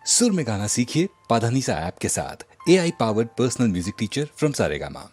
सुर में गाना सीखिए पाधानीसा ऐप के साथ। AI powered personal music teacher from Saregama.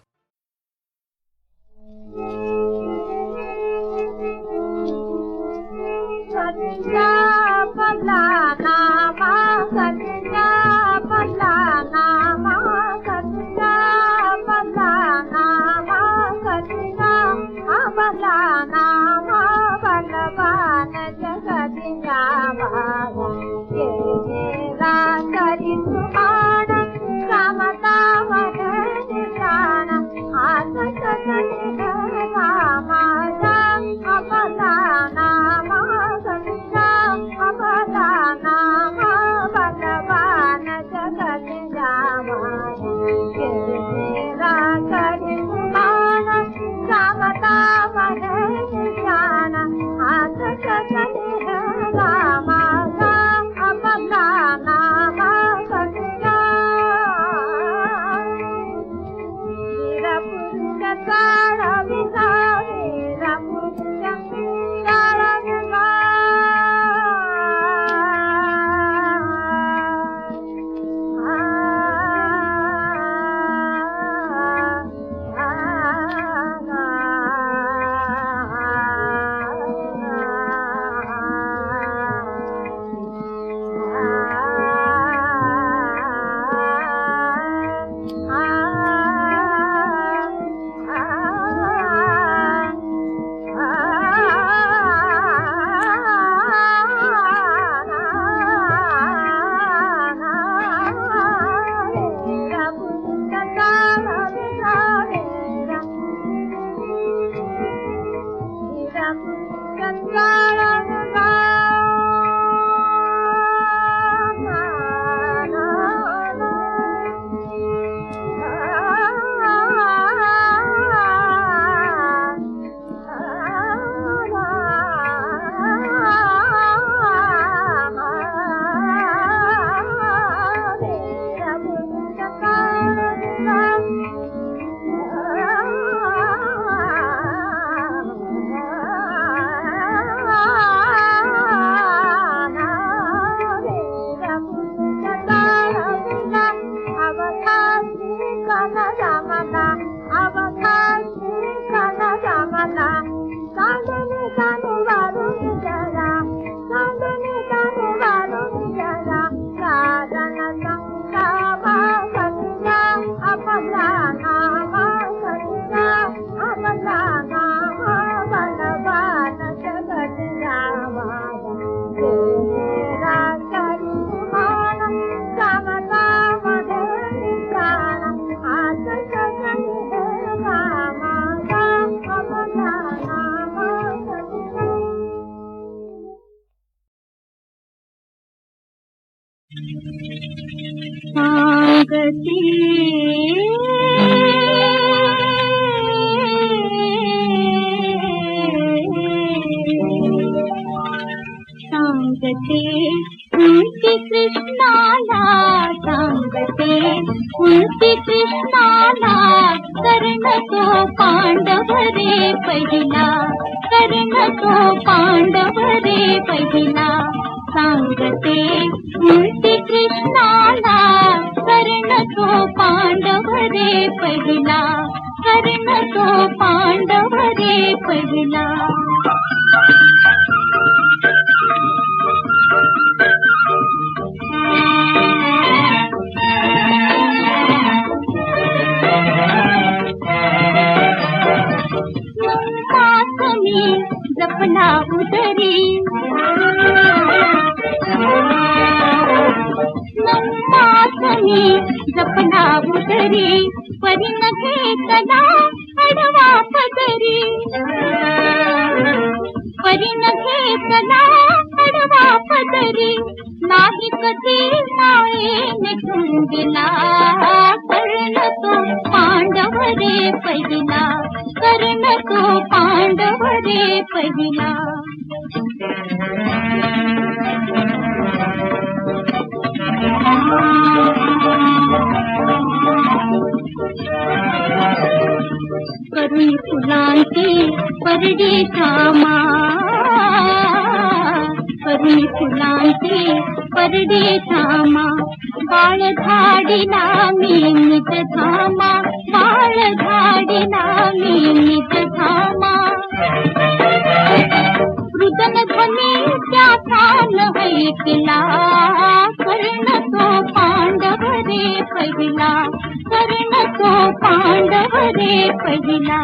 करुणी फुलांची परडी थामा, करुणी फुलांची परडे धामा बाळ झाडीला मी निज धामा बाळ झाडीला मी निज धामा रुदन ध्वनी त्याचा ऐकला कर्ण तो पांडव रे पहिला कर्ण तो पांडव रे पहिला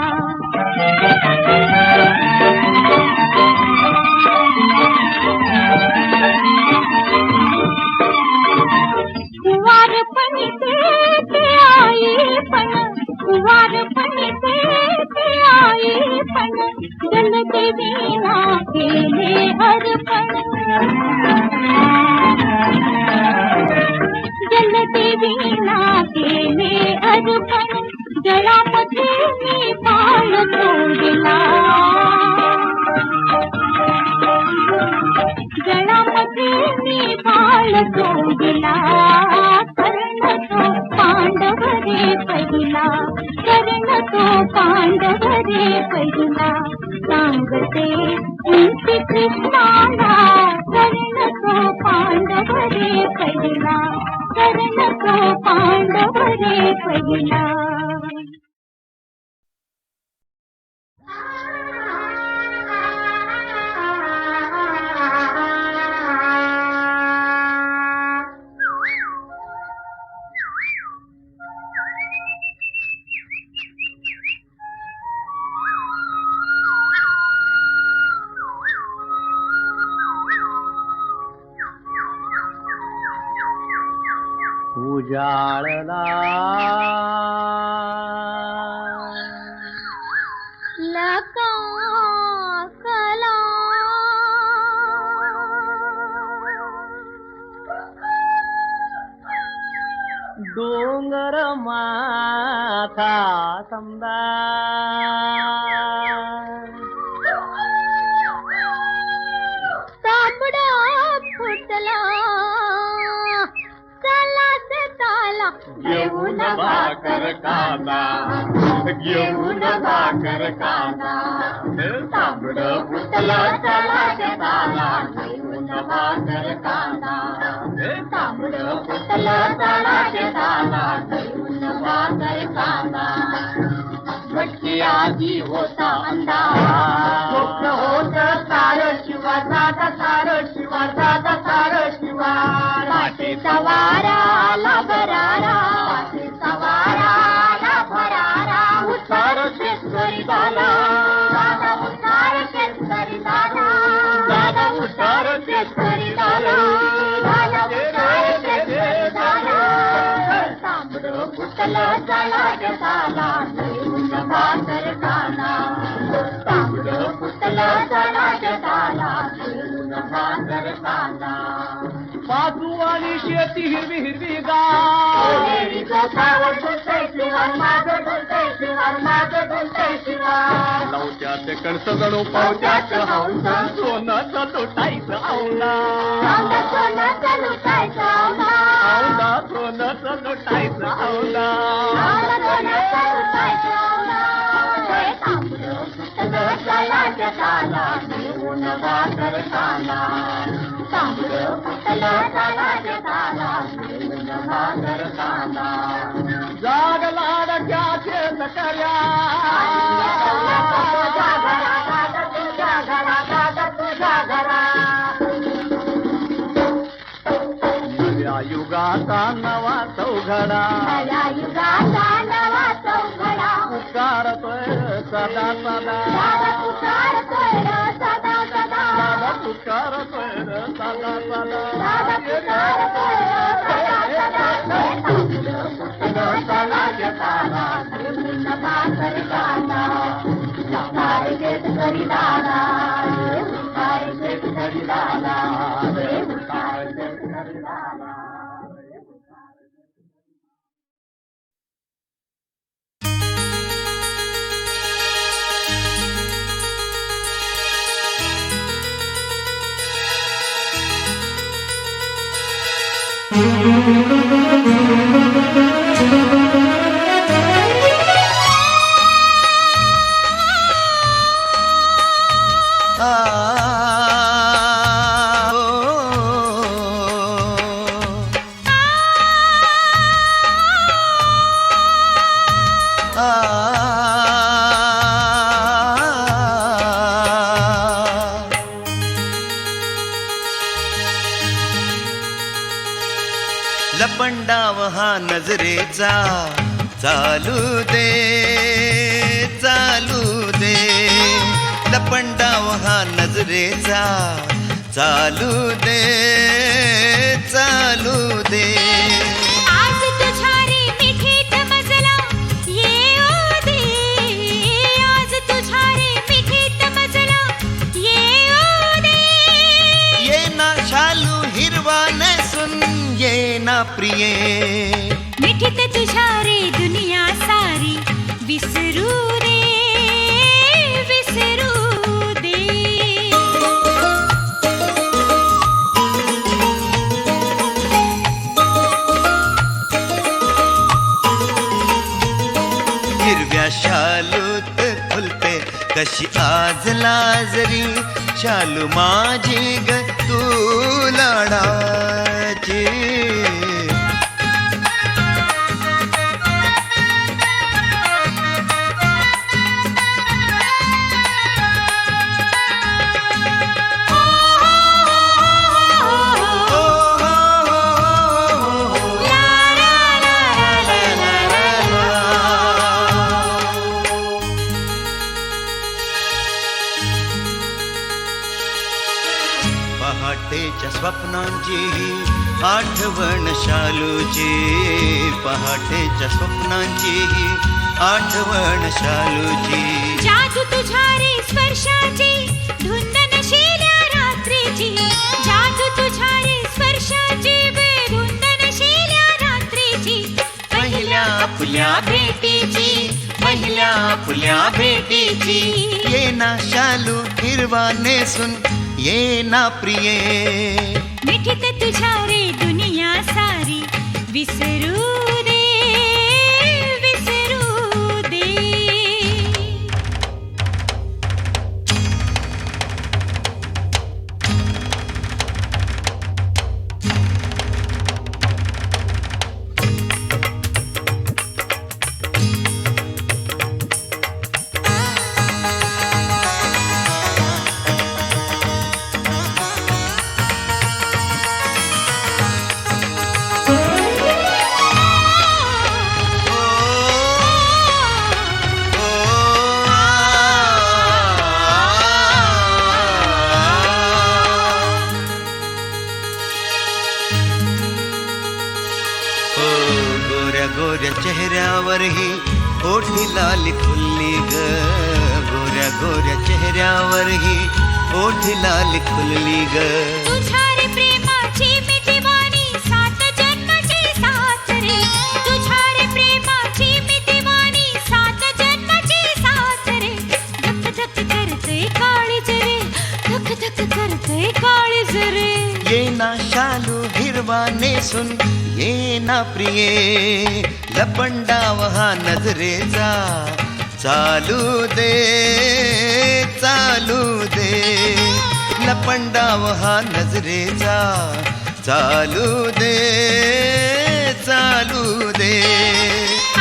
कुवारपणी ते आईपण कुवारपणी ते आईपण जलदेवीला केले अर्पण जलदेवीला केले अर्पण जळामध्ये मी बाळ सोडला जळामध्ये मी बाळ सोडला कर्ण तो पांडव रे पहिला कर्ण तो पांडव रे पहिला सांगते उंची कृष्णाला कर्ण तो पांडव रे पहिला कर्ण तो पांडव रे पहिला उजाळला लका कला डोंगर माथा समदा तांबडा फुटला घेऊन भाकर कांदा घेऊन भाकर कांदा तांबड फुटलं चला शेताला घेऊन भाकर कांदा तांबड फुटलं चला शेताला घेऊन भाकर कांदा भटकी आधी होता अंधार होत तार शिवा जाता तार शिवा जाता तार शिवा पाठीचा वारा भरारा पाठीचा वारा भरारा उतार शेतकरी दादा दादा उतार शेतकरी दादा दादा उतार शेतकरी दादा दादा उतार शेतकरी दादा तांबड फुटलं चला शेताला घेऊन भाकर कांदा तांबड फुटलं चला शेताला घेऊन भाकर कांदा बाजूवाली शेती हिरवी हिरवी लवच्यात कणस जणू पावत्यात हौसा सोनाचा लुटायचं आवला सोनाचा लुटायचं आवला सोनाचा लुटायचं आवला घेऊन भाकर कांदा तांबड फुटलं चला शेताला घेऊन भाकर कांदा जाग लाडक्या शेतकऱ्या तुझ्या घरा नव्या युगाचा नवा चौघडा नव्या युगाचा नवा चौघडा पुकारतोय सदा सदा पुकारतोय सदा सदा पुकारतोय सदा सदा चला घेऊन भाकर कांदा उतार शेतकरी दादा उतार शेतकरी दादा उतार शेतकरी दादा लपंडाव हा नजरेचा चालू दे चालू दे लपंडाव हा नजरेचा चालू दे चालू दे आज तुझ्या रे मिठीत मजला येऊ दे आज तुझ्या रे मिठीत मजला येऊ दे ये ना शालू हिरवा नेसून ये ना प्रिये मिठीत तुझ्या रे दुनिया सारी विसरू दे विसरू दे हिरव्या शालूत फुलते कशी आज लाजरी शालू माझी ग तू लाडाची पहाटेच्या स्वप्नांची ही आठवण शालूची पहाटेच्या स्वप्नांची ही आठवण शालूची जादू तुझ्या रे स्पर्शाची धुंद नशिल्या रात्रीची जादू तुझ्या रे स्पर्शाची बेधुंद नशिल्या रात्रीची पहिल्या फुल्या भेटीची पहिल्या फुल्या भेटीची ये ना शालू हिरवा नेसून ये ना प्रिये मिठीत तुझ्या रे दुनिया सारी विसरू दे विसरू दे गोऱ्या चेहऱ्यावर ही ओठी लाली खुलली ग गोऱ्या गोऱ्या चेहऱ्यावर ही ओठी लाली खुलली ग तुझ्या रे प्रेमाची मिठी वाणी सात जन्माची साथ रे तुझ्या रे प्रेमाची मिठी वाणी सात जन्माची साथ रे धक धक करते काळीज रे धक धक करते काळीज रे ये ना शालू हिरवा नेसून ये ना प्रिये लपंडाव हा नजरेचा चालू दे चालू दे लपंडाव हा नजरेचा चालू दे चालू दे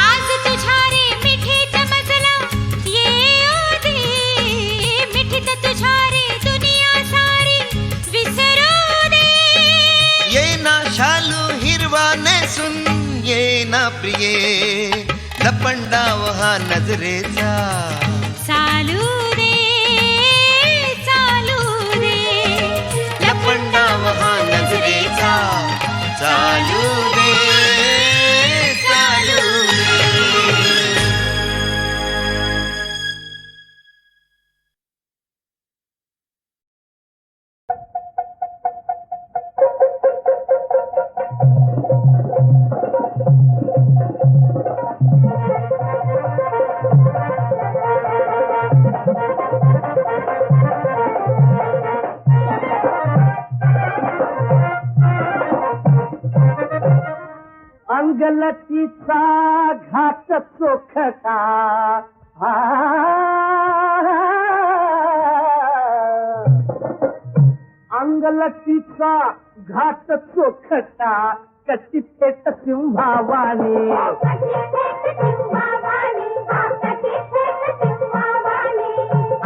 आज तुझ्या रे मिठीत मजला येऊ दे मिठीत तुझ्या रे दुनिया सारी विसरू दे ये ना शालू हिरवा नेसून ये ना प्रिये लपंडाव हा नजरेचा चालू दे चालू दे लपंडाव हा नजरेचा चालू दे चालू दे अंगलटीचा घाट चोखटा अंगलटीचा घाट चोखटा कशी थेट सिंहावाणी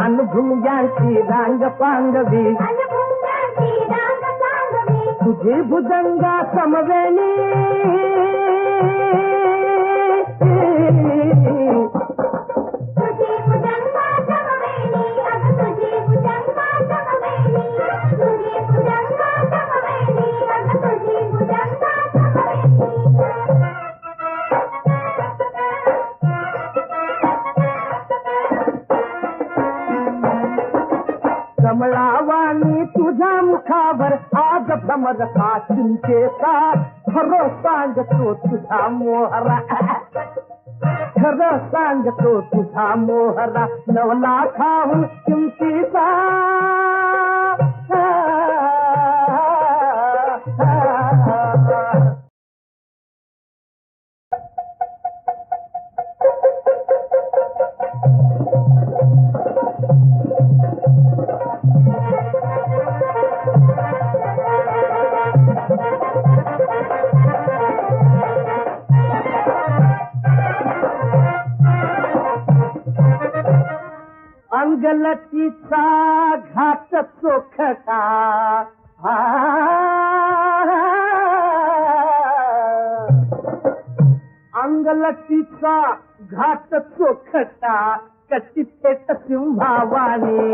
अनुभुंग्यांची रांग पांगवी तुझी भुजंगा समवेणी तुझी भुजंगा समवेणी अग तुझी भुजंगा समवेणी तुझी भुजंगा समवेणी अग तुझी भुजंगा कमळावाणी तुझ्या मुखावर आज भ्रमर का चिंतेचा खरं सांगतो तुझा मोहरा खरं सांगतो तुझा मोहरा नवला खाऊन किमतीचा अंगलटीचा घाट चोखटा अंगलटीचा घाट चोखटा कशी थेट सिंहावाणी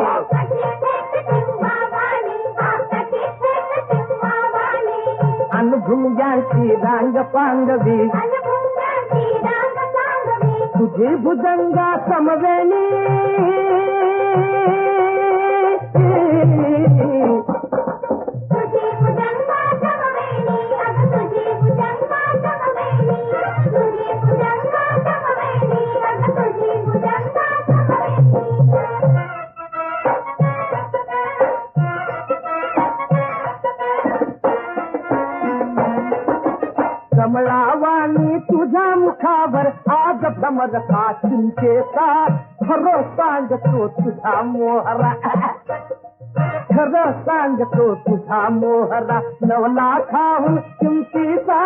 अनुभुंग्यांची रांग पांडवी तुझी भुजंगा समवेणी तुझी भुजंगा समवेणी अग तुझी भुजंगा समवेणी तुझी भुजंगा समवेणी अग तुझी भुजंगा कमळावाणी तुझ्या मुखावर आज भ्रमर का चिंतेचा खरं सांगतो तुझा मोहरा खरं सांगतो तुझा मोहरा नवला खाऊन किमतीचा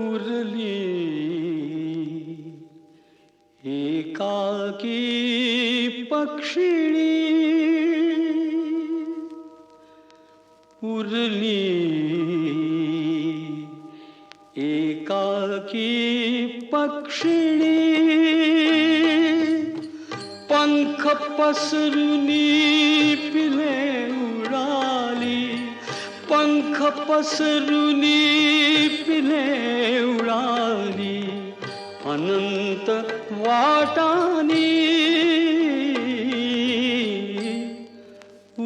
उरली एकाकी पक्षिणी उरली एकाकी पक्षिणी पंख पसरुनी पिले उडाली पंख पसरुनी पिले उडाली अनंत वाटानी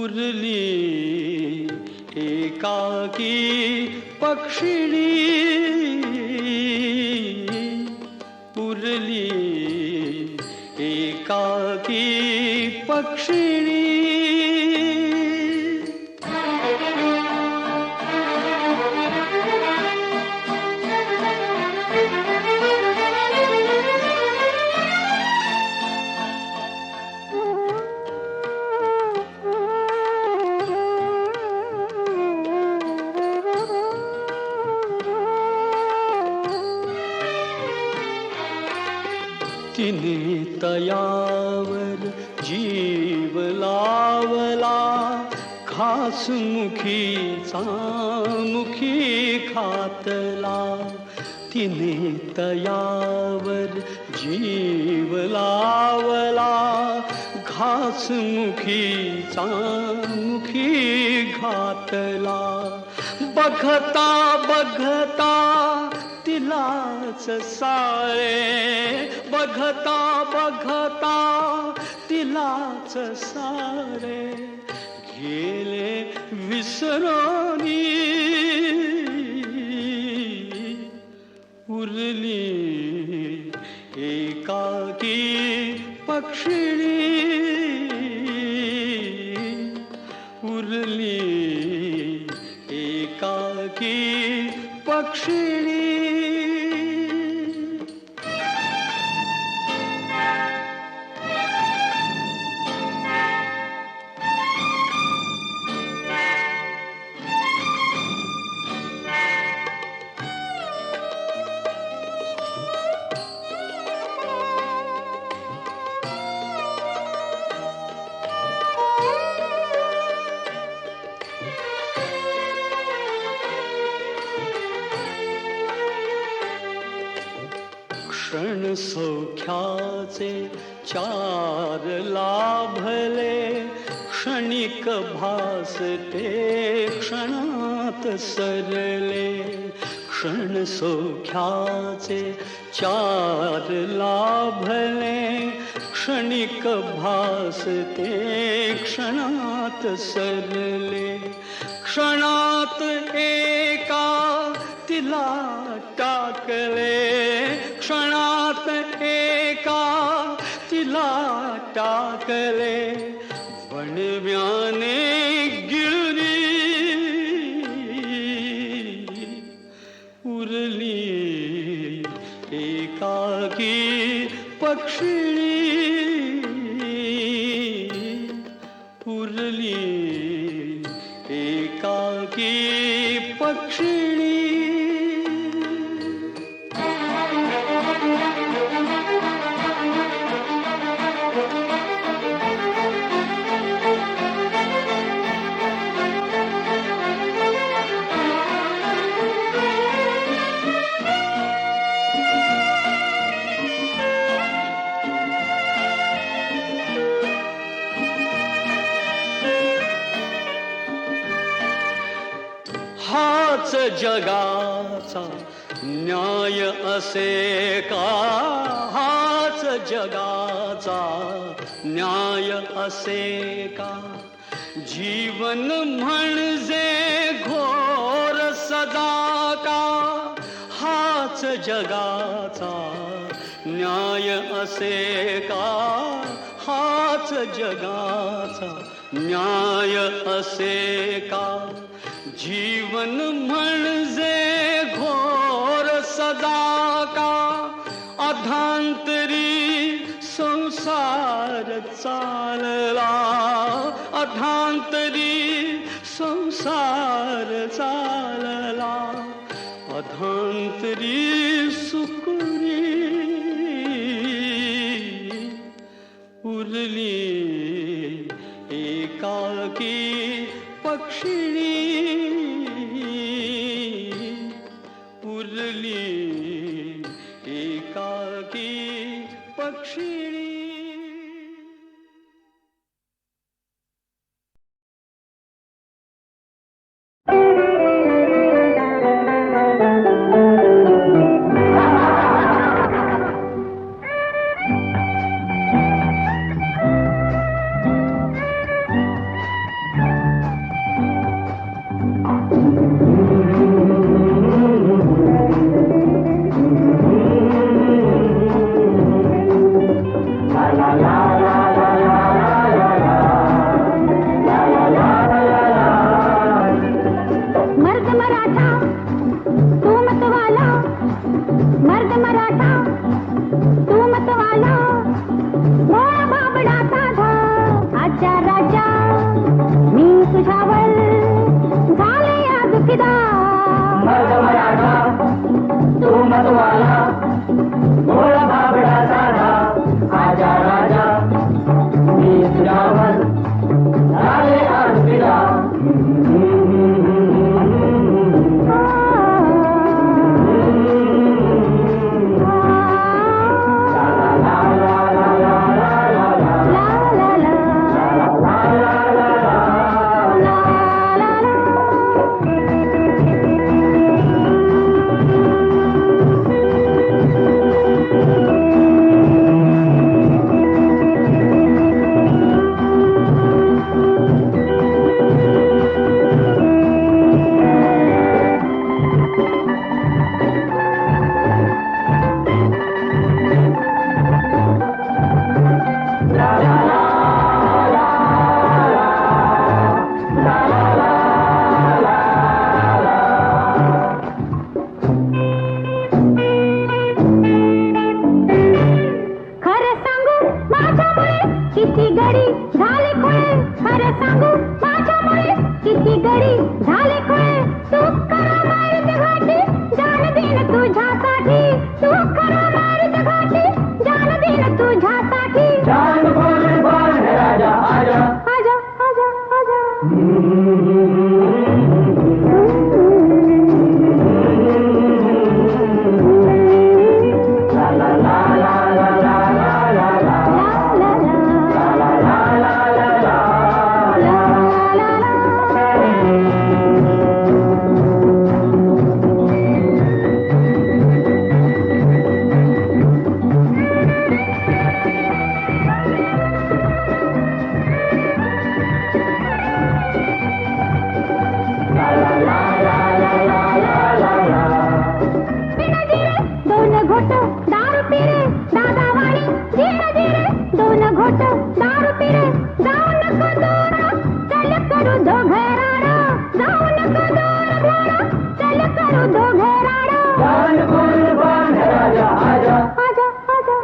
उरली एकाकी पक्षिणी उरली एकाकी पक्षिणी तिने तयावर जीव लावला घासमुखी चामुखी खातला तिने तयावर जीव लावला घासमुखी चामुखी घातला बघता बघता तिलाच सारे बघता बघता तिलाच सारे गेले विसरोनी उरली एकाकी पक्षिणी उरली एकाकी पक्षिणी क्षण सौख्याचे चार लाभले क्षणिक भासते क्षणात सरले क्षण सौख्याचे चार लाभले क्षणिक भासते क्षणात सरले क्षणात एका तिला टाकले क्षणात एका तिला टाकले वणव्याने गिळली उरली एकाकी पक्षिणी उरली एकाकी पक्षिणी हाच जगाचा न्याय असे का हाच जगाचा न्याय असे का जीवन म्हणजे घोर सदा का हाच जगाचा न्याय असे का हाच जगाचा न्याय असे का जीवन म्हणजे घोर सदा का अधांतरी संसार चालला अधांतरी संसार चालला अधांतरी सुकुरी उरली एकाकी पक्षिणी उरली एकाकी पक्षिणी घोट दारू पिरे दादा वाणी धीरे धीरे 2 घोट दारू पिरे जाऊ नको दूर चल करू दोघे राडा जाऊ नको दूर चल करू दोघे राडा आजा आजा आजा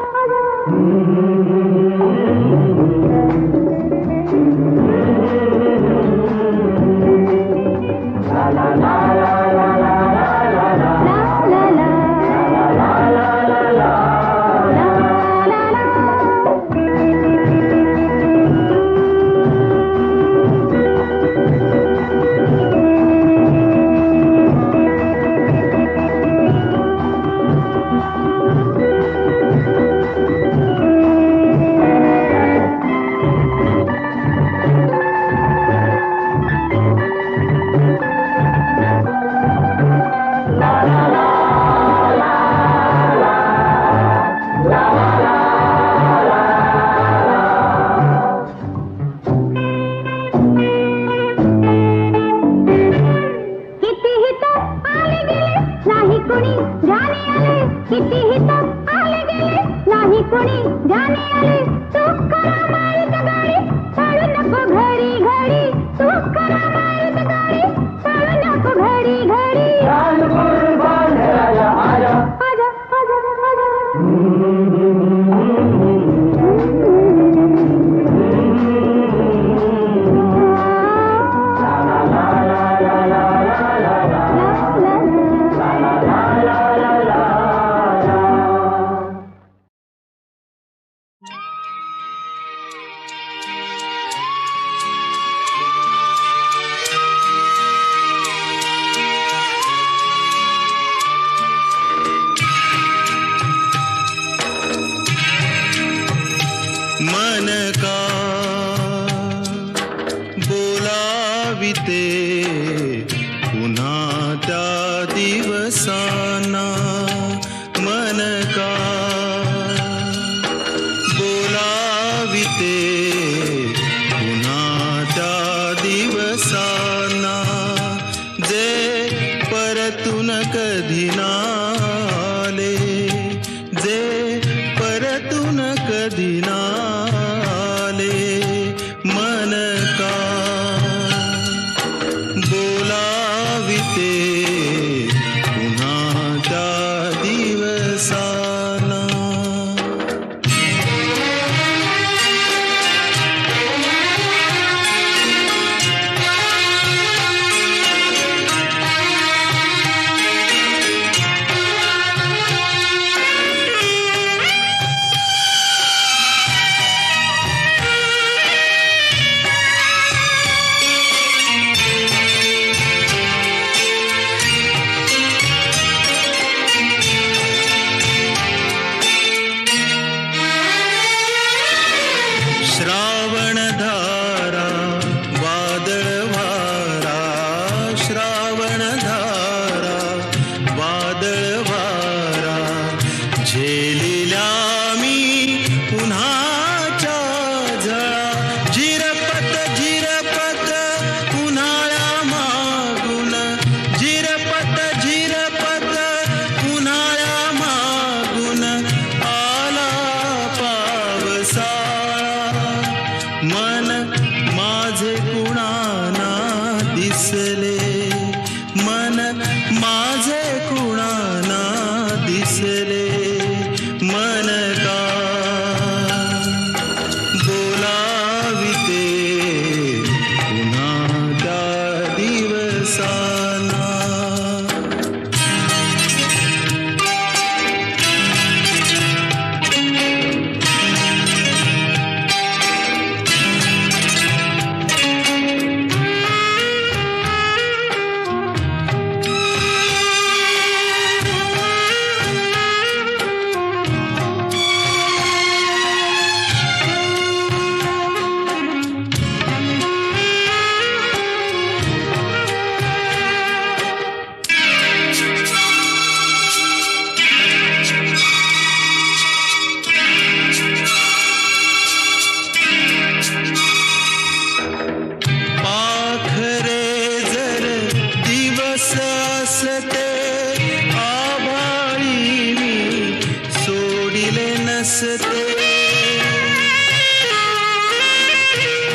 असते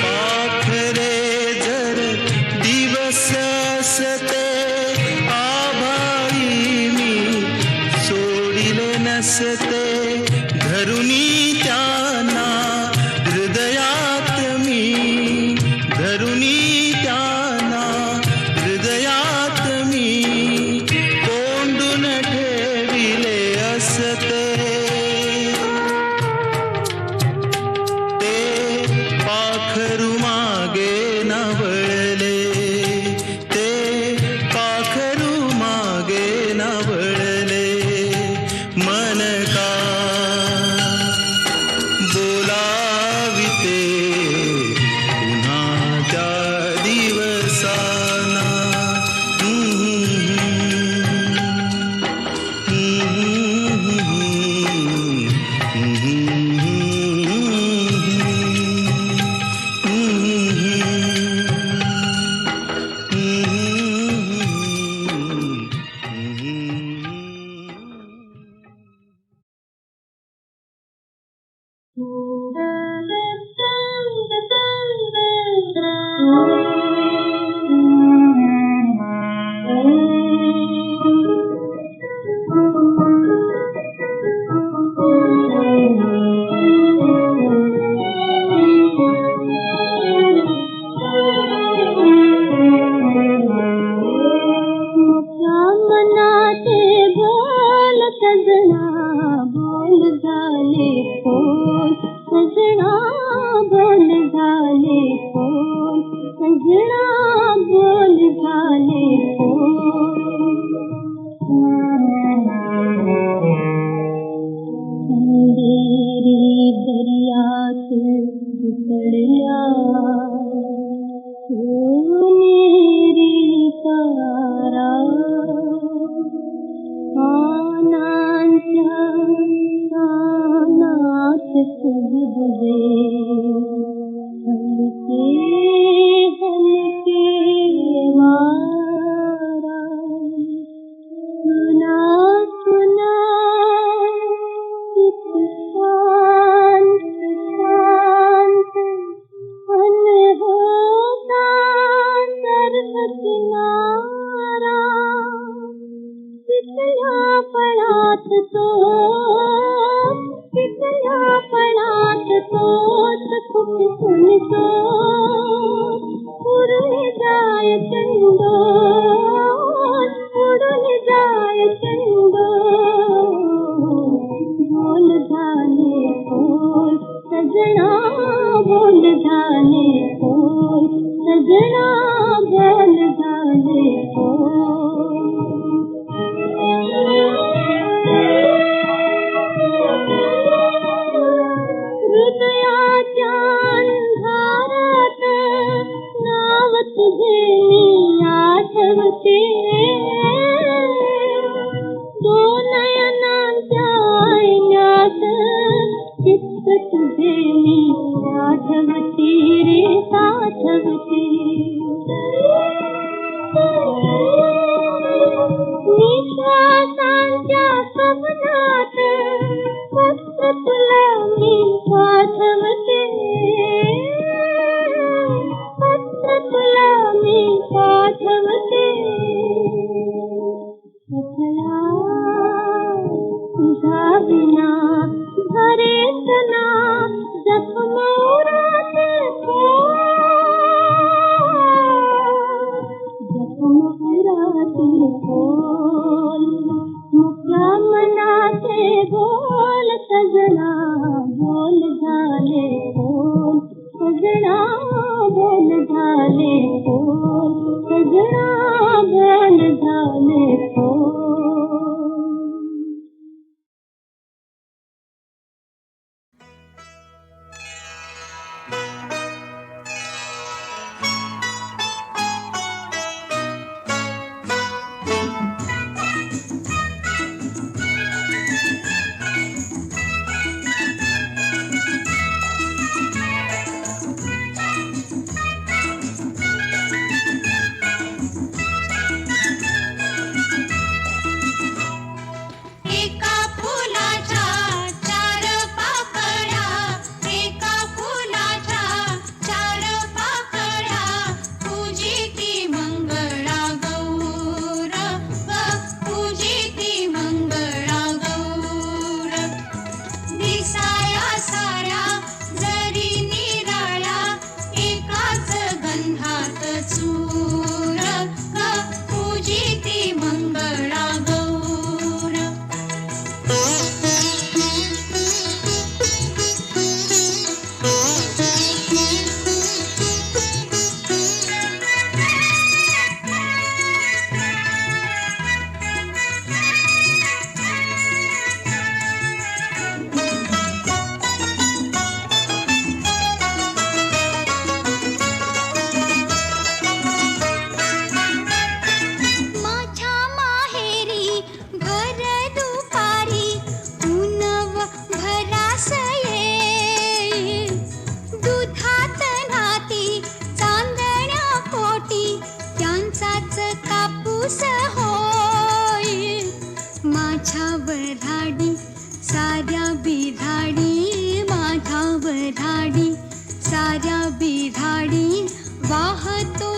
पाखरे जर दिवस असते आभाळी मी सोडिले नसते धरुनी त्यांना हृदयात मी धरुनी त्यांना हृदयात मी कोंडून ठेविले असते ते पाखरू मागे न वळले ते पाखरू मागे न वळले मन का बोलाविते पुन्हा त्या दिवसाना मुक्या मनाचे बोल सजना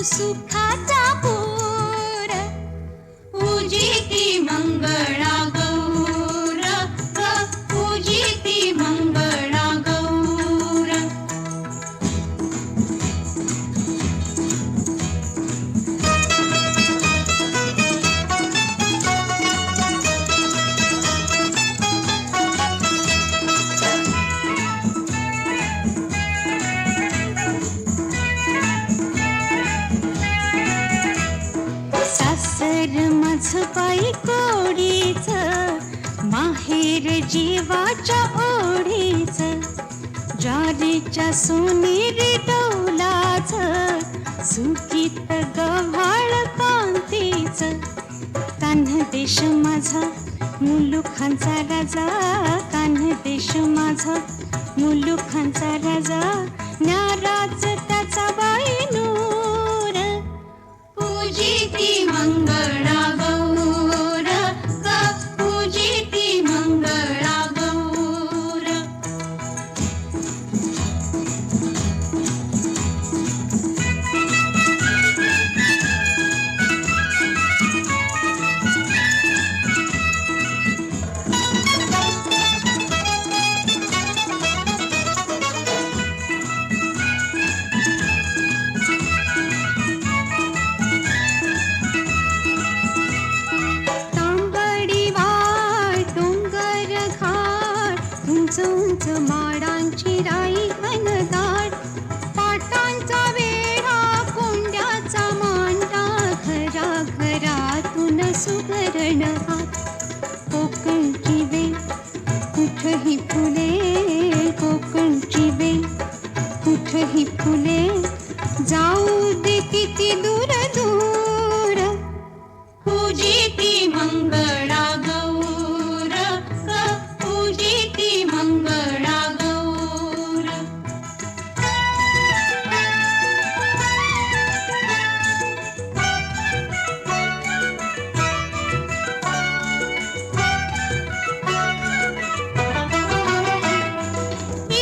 सुखाचा पूर पूजिती मंगळा गौर ग पूजिती मंगळा गौर. सासर माझं पायी कोडीच माहेर जीवाच्या ओढीच ज्वारीच्या सोनेरी डौलाच सुकीत गव्हाळ कांतीच. कान्ह देश माझा मुलुखांचा राजा कान्ह देश माझा मुलुखांचा राजा न्याराच त्याचा बाईनूर पूजिती मंगळा गौर ग पूजिती मंगळा गौर. तांबडी वाळ डोंगर घाट उंच उंच माडांची राई घनदाट पाटांचा वेढा कोंड्याचा मांडा घरा घरातून सुगरण हात. कोकणची वेल कुठही फुले कोकणची वेल कुठही फुले जाऊ दे किती दूर दूर पूजिती मंगळा गौर ग पूजिती मंगळा गौर.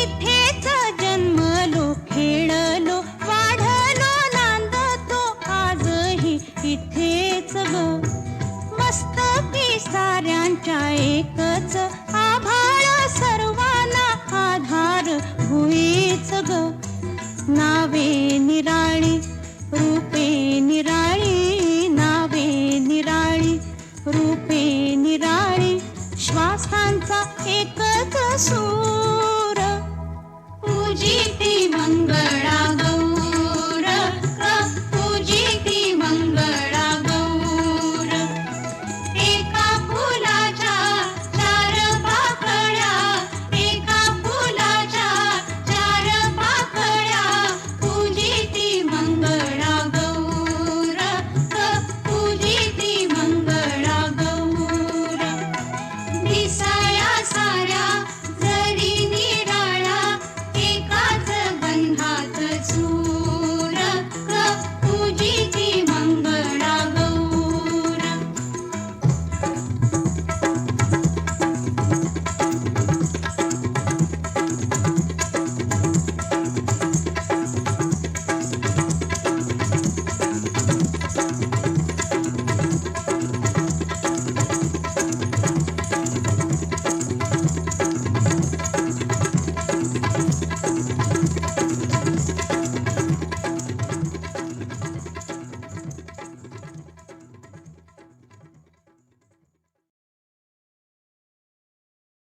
इथेच जन्मलो खेळलो वाढलो नांदतो आजही इथेच ग. मस्तकी साऱ्यांच्या एकच आभाळ सर्वांना आधार भुईच ग. नावे निराळी रूपे निराळी नावे निराळी रूपे निराळी श्वासांचा एकच सूर पूजिती मंगळा गौर ग पूजिती मंगळा गौर. एका फुलाच्या चार पाकळ्या एका फुलाच्या चार पाकळ्या पूजिती मंगळा गौर ग पूजिती मंगळा गौर. दिसाया साऱ्या जरी निराळा एकाच बंधात चूर ग पूजिती मंगळा गौर.